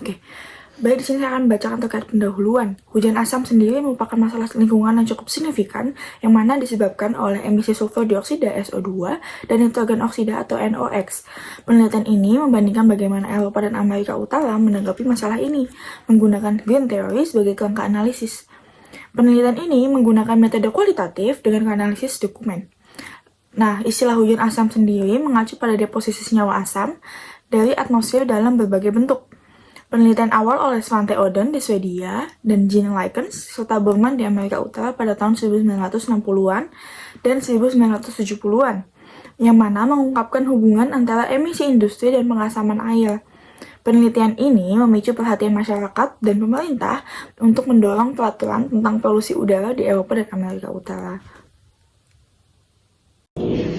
Oke, baik, di sini saya akan bacakan terkait pendahuluan. Hujan asam sendiri merupakan masalah lingkungan yang cukup signifikan, yang mana disebabkan oleh emisi sulfur dioksida (SO2) dan nitrogen oksida atau NOx. Penelitian ini membandingkan bagaimana Eropa dan Amerika Utara menanggapi masalah ini, menggunakan green theory sebagai kerangka analisis. Penelitian ini menggunakan metode kualitatif dengan analisis dokumen. Nah, istilah hujan asam sendiri mengacu pada deposisi senyawa asam dari atmosfer dalam berbagai bentuk. Penelitian awal oleh Svante Odden di Swedia dan Jean Likens serta Borman di Amerika Utara pada tahun 1960-an dan 1970-an, yang mana mengungkapkan hubungan antara emisi industri dan pengasaman air. Penelitian ini memicu perhatian masyarakat dan pemerintah untuk mendorong peraturan tentang polusi udara di Eropa dan Amerika Utara.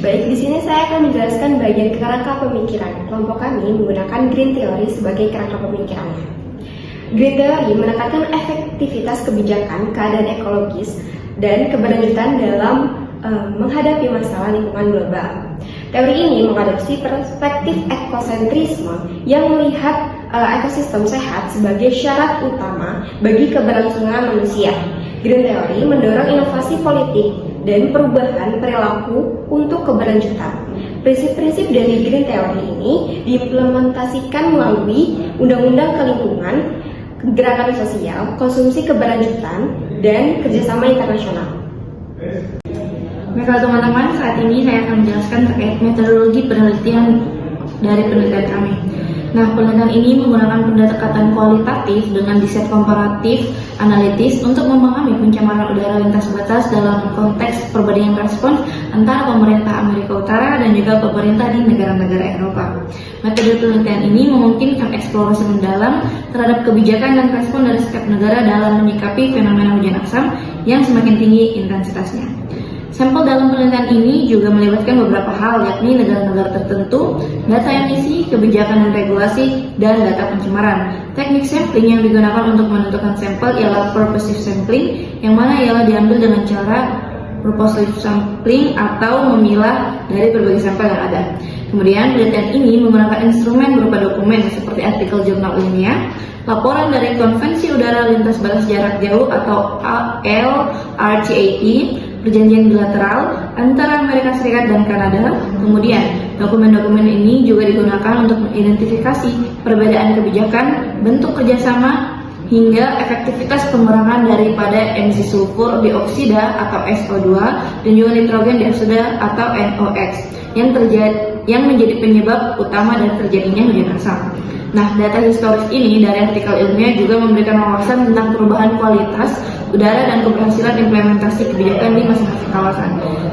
Baik, di sini saya akan menjelaskan bagian kerangka pemikiran. Kelompok kami menggunakan green theory sebagai kerangka pemikirannya. Green theory menekankan efektivitas kebijakan, keadaan ekologis, dan keberlanjutan dalam menghadapi masalah lingkungan global. Teori ini mengadopsi perspektif ekosentrisme yang melihat ekosistem sehat sebagai syarat utama bagi keberlangsungan manusia. Green theory mendorong inovasi politik dan perubahan perilaku untuk keberlanjutan. Prinsip-prinsip dari green theory ini diimplementasikan melalui undang-undang kelingkungan, gerakan sosial, konsumsi keberlanjutan, dan kerjasama internasional. Baiklah teman-teman, saat ini saya akan menjelaskan terkait metodologi penelitian dari penelitian kami. Nah, penelitian ini menggunakan pendekatan kualitatif dengan riset komparatif analitis untuk memahami pencemaran udara lintas batas dalam konteks perbandingan respons antara pemerintah Amerika Utara dan juga pemerintah di negara-negara Eropa. Metode penelitian ini memungkinkan eksplorasi mendalam terhadap kebijakan dan respon dari setiap negara dalam menyikapi fenomena hujan asam yang semakin tinggi intensitasnya. Sampel dalam penelitian ini juga melibatkan beberapa hal, yakni negara-negara tertentu, data emisi, kebijakan dan regulasi, dan data pencemaran. Teknik sampling yang digunakan untuk menentukan sampel ialah purposive sampling, yang mana ialah diambil dengan cara purposive sampling atau memilah dari berbagai sampel yang ada. Kemudian penelitian ini menggunakan instrumen berupa dokumen seperti artikel jurnal ilmiah, laporan dari Konvensi Udara Lintas Batas Jarak Jauh atau LRCAT, perjanjian bilateral antara Amerika Serikat dan Kanada. Kemudian, dokumen-dokumen ini juga digunakan untuk mengidentifikasi perbedaan kebijakan, bentuk kerjasama, hingga efektivitas pengurangan daripada emisi sulfur dioksida atau SO2 dan juga nitrogen dioksida atau NOx yang menjadi penyebab utama dari terjadinya hujan asam. Nah, data historis ini dari artikel ilmiah juga memberikan wawasan tentang perubahan kualitas udara dan keberhasilan implementasi kebijakan di masing-masing kawasan.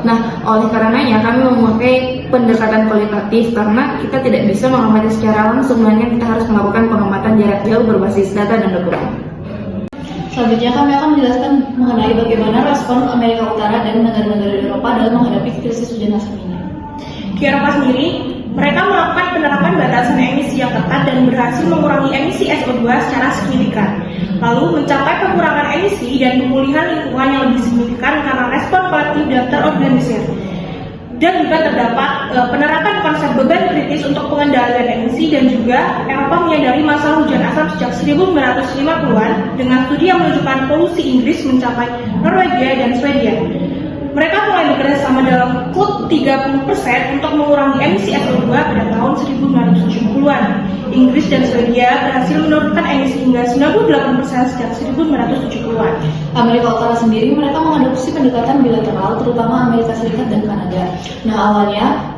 Nah, oleh karenanya kami memakai pendekatan kualitatif karena kita tidak bisa mengamati secara langsung, melainkan kita harus melakukan pengamatan jarak jauh berbasis data dan dokumen. Selanjutnya kami akan menjelaskan mengenai bagaimana respon Amerika Utara dan negara-negara Eropa dalam menghadapi krisis hujan asam ini. Di Eropa sendiri, mereka melakukan penerapan batasan emisi yang ketat dan berhasil mengurangi emisi SO2 secara signifikan. Lalu mencapai pengurangan emisi dan pemulihan lingkungan yang lebih signifikan karena respon kolektif dan terorganisir. Dan juga terdapat penerapan konsep beban kritis untuk pengendalian emisi, dan juga Eropa menyadari masalah hujan asam sejak 1950-an dengan studi yang menunjukkan polusi Inggris mencapai Norwegia dan Swedia. Mereka mulai bekerja sama dalam klub 30% untuk mengurangi emisi SO2 pada tahun 1970-an. Inggris dan Swedia berhasil menurunkan emisi hingga 98% sejak 1970-an. Amerika Utara sendiri mereka mengadopsi pendekatan bilateral, terutama Amerika Serikat dan Kanada. Nah, awalnya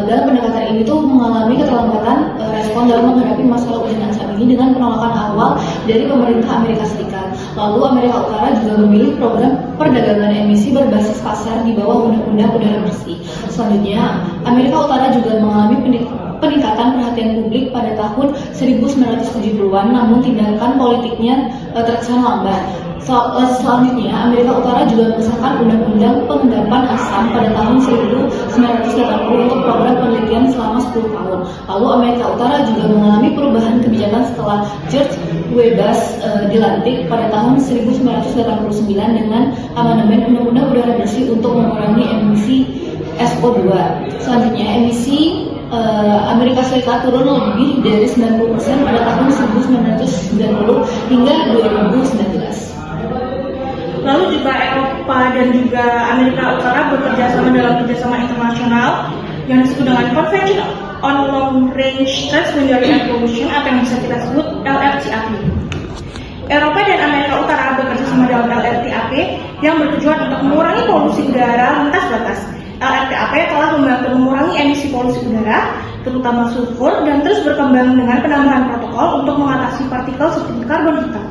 dalam pendekatan ini tuh mengalami keterlambatan respon dalam menghadapi masalah hujan asam ini dengan penolakan awal dari pemerintah Amerika Serikat. Lalu Amerika Utara juga memilih program perdagangan emisi berbasis pasar di bawah Undang-Undang Udara Bersih. Selanjutnya, Amerika Utara juga mengalami peningkatan perhatian publik pada tahun 1970-an, namun tindakan politiknya terkesan lambat. Selanjutnya, Amerika Utara juga mengesahkan Undang-Undang Pengendapan Asam pada tahun 1980 untuk program penelitian selama 10 tahun. Lalu Amerika Utara juga mengalami perubahan kebijakan setelah George W. Bush dilantik pada tahun 1989 dengan amandemen Undang-Undang Udara Bersih untuk mengurangi emisi SO2. Selanjutnya, emisi Amerika Serikat turun lebih dari 90% pada tahun 1990 hingga 2019. Lalu juga Eropa dan juga Amerika Utara bekerja sama dalam kerjasama internasional yang disebut dengan Convention on Long Range Transboundary Air Pollution atau yang bisa kita sebut LRTAP. Eropa dan Amerika Utara bekerja sama dalam LRTAP yang bertujuan untuk mengurangi polusi udara lintas batas. LRTAP telah membantu mengurangi emisi polusi udara, terutama sulfur, dan terus berkembang dengan penambahan protokol untuk mengatasi partikel seperti karbon hitam.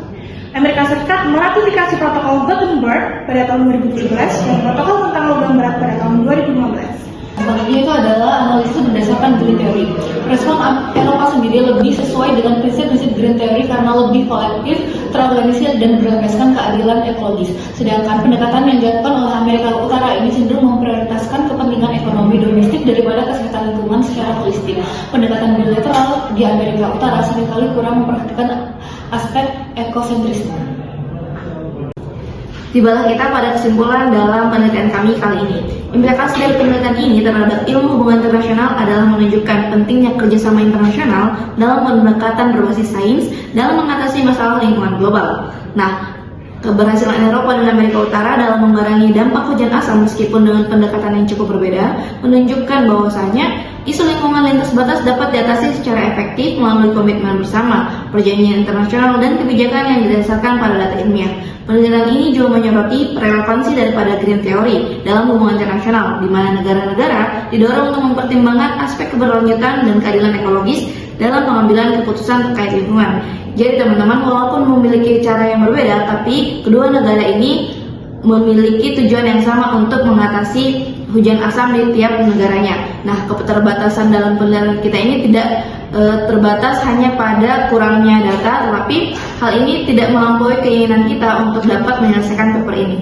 Amerika Serikat meratifikasi protokol Gothenburg pada tahun 2017 dan protokol tentang logam berat pada tahun 2015. Selanjutnya itu adalah analisis berdasarkan Green Theory. Respon Eropa sendiri lebih sesuai dengan prinsip-prinsip Green Theory karena lebih kolektif, terorganisir, dan berlandaskan keadilan ekologis. Sedangkan pendekatan yang dilakukan oleh Amerika Utara ini cenderung memprioritaskan kepentingan ekonomi domestik daripada kesehatan lingkungan secara holistik. Pendekatan bilateral di Amerika Utara seringkali kurang memperhatikan aspek ekosentrisme. Tibalah kita pada kesimpulan dalam penelitian kami kali ini. Implikasi dari penelitian ini terhadap ilmu hubungan internasional adalah menunjukkan pentingnya kerjasama internasional dalam pendekatan berbasis sains dalam mengatasi masalah lingkungan global. Nah, keberhasilan Eropa dan Amerika Utara dalam mengurangi dampak hujan asam meskipun dengan pendekatan yang cukup berbeda menunjukkan bahwasanya isu lingkungan lintas batas dapat diatasi secara efektif melalui komitmen bersama, perjanjian internasional, dan kebijakan yang didasarkan pada data ilmiah. Penelitian ini juga menyoroti relevansi daripada Green Theory dalam hubungan internasional, di mana negara-negara didorong untuk mempertimbangkan aspek keberlanjutan dan keadilan ekologis dalam pengambilan keputusan terkait lingkungan. Jadi teman-teman, walaupun memiliki cara yang berbeda, tapi kedua negara ini memiliki tujuan yang sama untuk mengatasi hujan asam di tiap negaranya. Nah, keterbatasan dalam penelitian kita ini tidak terbatas hanya pada kurangnya data, tetapi hal ini tidak melampaui keinginan kita untuk dapat menyelesaikan paper ini.